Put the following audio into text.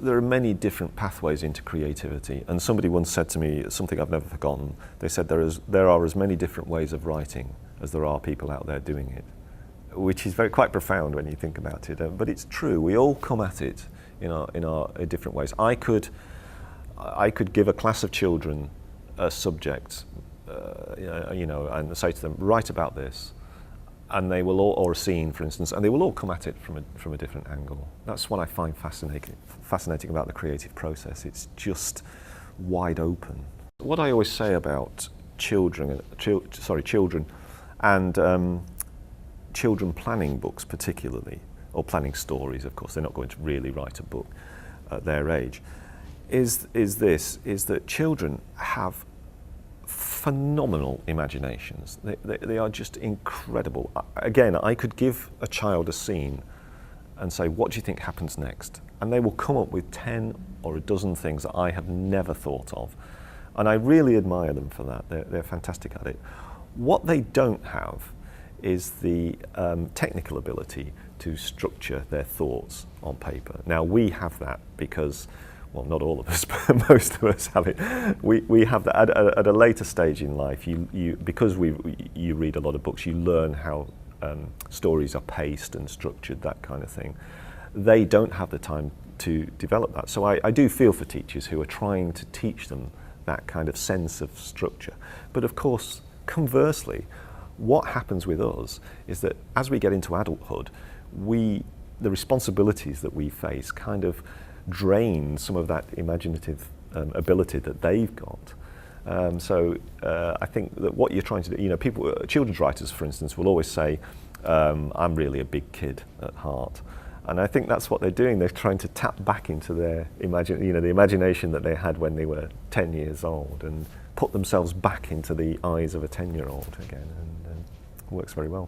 There are many different pathways into creativity, and somebody once said to me something I've never forgotten. They said there are as many different ways of writing as there are people out there doing it, which is quite profound when you think about it. But it's true. We all come at it in different ways. I could give a class of children a subject, and say to them, write about this. And they will all, or a scene, for instance, and they will all come at it from a different angle. That's what I find fascinating about the creative process. It's just wide open. What I always say about children and children planning books particularly, or planning stories, of course, they're not going to really write a book at their age, is that children have phenomenal imaginations. They are just incredible. Again, I could give a child a scene and say, what do you think happens next? And they will come up with 10 or a dozen things that I have never thought of. And I really admire them for that. They're fantastic at it. What they don't have is the technical ability to structure their thoughts on paper. Now, we have that because, well, not all of us, but most of us have it. We have that at a later stage in life. Because you read a lot of books, you learn how stories are paced and structured, that kind of thing. They don't have the time to develop that. So I do feel for teachers who are trying to teach them that kind of sense of structure. But of course, conversely, what happens with us is that as we get into adulthood, the responsibilities that we face kind of drain some of that imaginative ability that they've got. I think that what you're trying to do, children's writers, for instance, will always say, I'm really a big kid at heart. And I think that's what they're doing. They're trying to tap back into their the imagination that they had when they were 10 years old and put themselves back into the eyes of a 10-year-old again, and works very well.